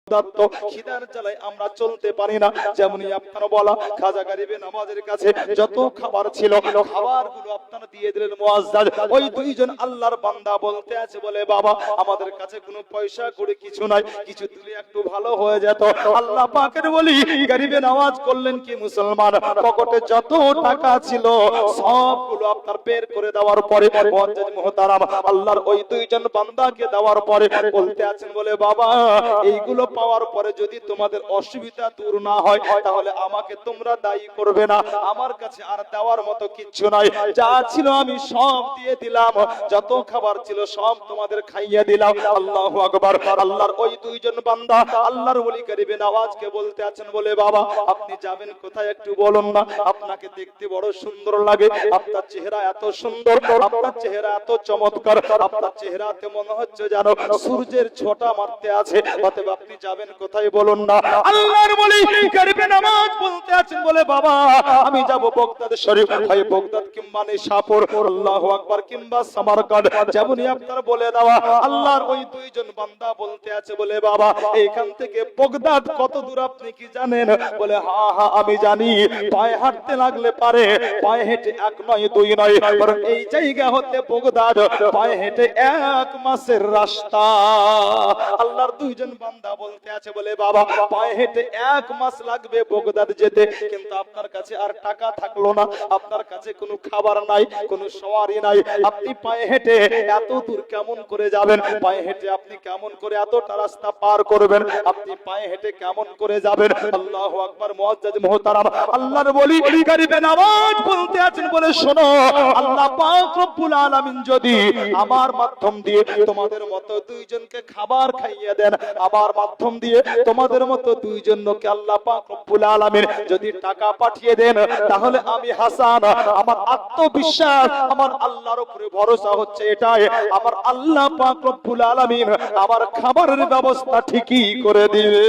ক্ষুধার্ত, খিদার জ্বালায় আমরা চলতে পারি না। যেমনই আপনার বলা খাজা গরিবে নওয়াজের কাছে যত খাবার ছিল খাবারগুলো আপনারা দিয়ে দিলেন মুআজ্জাজ। ওই দুইজন আল্লাহর বান্দা বলতে আছে বলে বাবা আমাদের কাছে কোনো পয়সা করে কিছু নাই, কিছু দিলে একটু ভালো হয়ে যেত। আল্লাহ পাকের বলি গরিবে নওয়াজ করলেন কি মুসলমান পকেটে যত টাকা ছিল সবগুলো আপনার বের করে দেওয়ার পরে মুআজ্জাজ মুহতারাম আল্লাহর ওই দুইজন বান্দাকে দেওয়ার পরে বলতে আছেন বলে বাবা এইগুলো পাওয়ার পরে যদি তোমাদের অসুবিধা দূর না হয় তাহলে আমাকে তোমরা দায়ী করবে না, আমার কাছে আর দেওয়ার মতো কিচ্ছু নাই, যা ছিল আমি সব দিয়ে দিলাম, যত খাবার ছিল সব তোমাদের খাইয়ে দিলাম। আল্লাহু আকবার। আল্লাহর ওই দুইজন বান্দা আল্লাহর ওলি গরিবে নওয়াজকে বলতে আছেন বলে বাবা আপনি যাবেন কোথায় একটু বলুন না, আপনাকে দেখতে বড় সুন্দর লাগে, আপনার চেহারা এত সুন্দর, আপনার চেহারা এত চমৎকার, আপনার চেহারাতে মনে হচ্ছে যেন সূর্যের ছোটা মারতে আছে, অতএব আপনি যাবেন কোথায় বলুন না। আল্লাহর ওলি গরিবে নওয়াজ বলতে আছেন বলে বাবা আমি যাব বগদাদ শরীফ, হয় বগদাদ কিংবা নিশাপুর, আল্লাহু আকবার, কিংবা সামারকান্ড, যেমনই আপনার বলে দেওয়া। আল্লাহর ওই দুইজন বান্দা বলতে আছে বলে বাবা এইখান থেকে বগদাদ কত দূর আপনি কি জানেন? বলে হ্যাঁ হ্যাঁ আমি জানি, পায়ে হাঁটতে লাগলে পারে, পায়ে হেঁটে এক নয় দুই নয়, বরং এই জায়গা হতে বগদাদ পায়ে হেঁটে 1 মাসের রাস্তা। আল্লাহর দুইজন বান্দা বলতে আছে বলে বাবা পায়ে হেঁটে 1 মাস লাগবে বগদাদ যেতে, কিন্তু আপনার কাছে আর টাকা থাকলো না, আপনার কাছে কোনো খাবার নাই, কোনো সওয়ারি নাই, আপনি পায়ে হেঁটে এত দূর কেমন করে যাবেন? পায়ে হেঁটে আপনি কেমন করে এতটা রাস্তা পার করবেন? আপনি পায়ে হেঁটে কেমন করে যাবেন? আল্লাহু আকবার। মুআজ্জাজ মুহতারাম আল্লাহর ওলি গরিবে নওয়াজ বলতে আছেন বলে শোনো আল্লাহ পাক রব্বুল আলামিন যদি আমার মাধ্যম দিয়ে তোমাদের মতো দুইজনকে খাবার খাইয়ে দেন, আমার মাধ্যম দিয়ে তোমাদের মতো দুইজনকে আল্লাহ পাক রব্বুল আলামিন যদি টাকা পাঠিয়ে দেন, তাহলে আমি হাসান আমার আত্মবিশ্বাস আমার আল্লাহর উপরে ভরসা হচ্ছে এটাই আমার আল্লাহ পাক রব্বুল আলামিন আমার খাবারের ব্যবস্থা ঠিকই করে দিবে।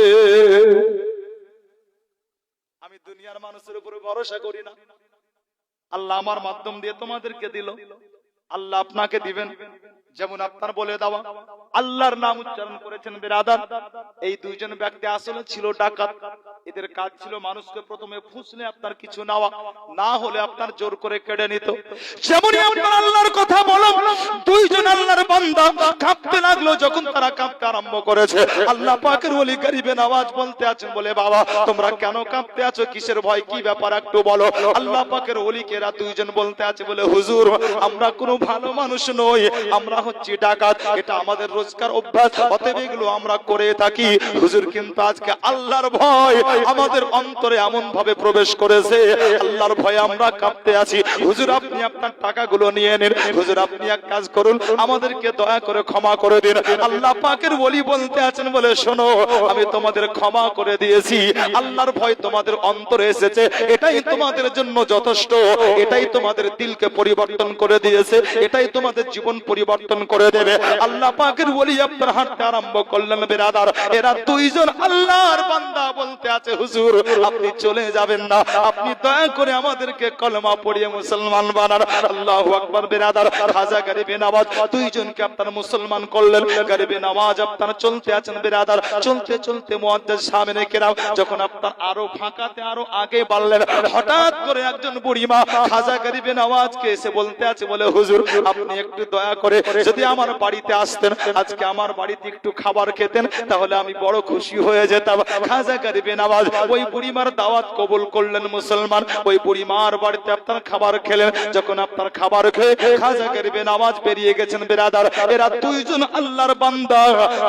আমি দুনিয়ার মানুষের উপরে ভরসা করি না, আল্লাহ আমার মাধ্যম দিয়ে তোমাদেরকে দিল, আল্লাহ আপনাকে দিবেন। যেমন আপনার বলে দেওয়া আল্লাহর নাম উচ্চারণ করেছেন বিরাদার, এই দুইজন ব্যক্তি আসলে ছিল ডাকাত, এদের কাজ ছিল মানুষকে প্রথমে ফুসলে আপনার কিছু নেওয়া, না হলে আপনার জোর করে কেড়ে নিত। যেমনই আপনার আল্লাহর কথা বলো দুইজন আল্লাহর বান্দা কাঁপতে লাগলো, যখন তারা কাঁপতে আরম্ভ করেছে আল্লাহ পাকের ওলি গরিবে নওয়াজ বলতে আছেন বলে বাবা তোমরা কেন কাঁপতে আছো, কিসের ভয়, কি ব্যাপার একটু বলো। আল্লাহ পাকের ওলিকেরা দুইজন বলতে আছে বলে হুজুর আমরা কোনো ভালো মানুষ নই, আমরা হচ্ছে ডাকাত, এটা আমাদের রোজকার অভ্যাস, অতএব এগুলো আমরা করে থাকি হুজুর, কিন্তু আজকে আল্লাহর ভয় আমাদের অন্তরে এমন ভাবে প্রবেশ করেছে আল্লাহর ভয়ে আমরা কাঁপতে আছি, হুজুর আপনি আপনার টাকাগুলো নিয়ে নিন, হুজুর আপনি এক কাজ করুন আমাদেরকে দয়া করে ক্ষমা করে দিন। আল্লাহ পাকের ওলি বলতে আছেন বলে শোনো আমি তোমাদের ক্ষমা করে দিয়েছি, আল্লাহর ভয় তোমাদের অন্তরে এসেছে, এটাই তোমাদের জন্য যথেষ্ট, এটাই তোমাদের দিলকে পরিবর্তন করে দিয়েছে, এটাই তোমাদের জীবন পরিবর্তন করে দেবে। আল্লাহ পাকের ওলি আপনার হাঁটতে আরম্ভ করলেন বিরাদার, এরা দুইজন আল্লাহর বান্দা বলতে আছে হুজুর আপনি চলে যাবেন না, আপনি দয়া করে আমাদেরকে কলমা পড়িয়ে মুসলমান বানান। আল্লাহু আকবার। বিরাদার খাজা গরিবে নওয়াজ দুইজনকে আপনার মুসলমান করলেন, গরিবে নওয়াজ আপনার চলতে আছেন বিরাদার, চলতে চলতে মুআজ্জাজ সামনে কেরাম যখন আপনার আরো ফাঁকাতে আরো আগে বাড়লেন, হঠাৎ করে একজন বুড়িমা খাজা গরিবে নওয়াজকে এসে বলতে আছে বলে হুজুর আপনি একটু দয়া করে যদি আমার বাড়িতে আসতেন, আজকে আমার বাড়িতে একটু খাবার খেতেন, তাহলে আমি বড় খুশি হয়ে যেতাম। খাজা গরিবে নওয়াজ ওই বুড়িমার দাওয়াত কবুল করলেন মুসলমান, ওই বুড়িমার বাড়িতে আপনার খাবার খেলেন, যখন আপনার খাবার খেয়ে খাজা গরিবে নওয়াজ বেরিয়ে গেছেন বিরাদার, এরা দুইজন আল্লাহর বান্দা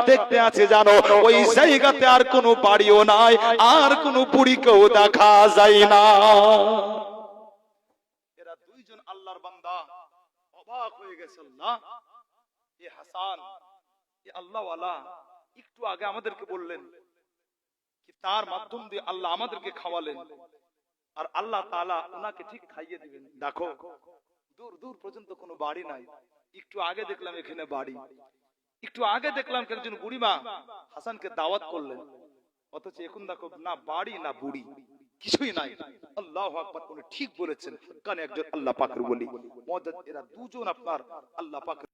দেখতে আছে জানো ওই জায়গাতে আর কোনো বাড়িও নাই, আর কোনো বুড়িকেও দেখা যায় না। এরা দুইজন আল্লাহর বান্দা অবাক হয়ে গেছে, আল্লাহ এ হাসান এ আল্লাহ ওয়ালা একটু আগে আমাদেরকে বললেন কি তার মাধ্যম দিয়ে আল্লাহ আমাদেরকে খাওয়ালেন, আর আল্লাহ তাআলা ওনাকে ঠিক খাইয়ে দিবেন। দেখো দূর দূর পর্যন্ত কোনো বাড়ি নাই, একটু আগে দেখলাম এখানে বাড়ি, একটু আগে দেখলাম একজন বুড়িমা হাসানকে দাওয়াত করলেন, অথচ এখন দেখো না বাড়ি না বুড়ি, কিছুই নাই। আল্লাহু আকবার। উনি ঠিক বলেছেন, কানে একজন আল্লাহ পাকের ওলি মুআজ্জাজ, এরা দুজন আপনার আল্লাহ পাকের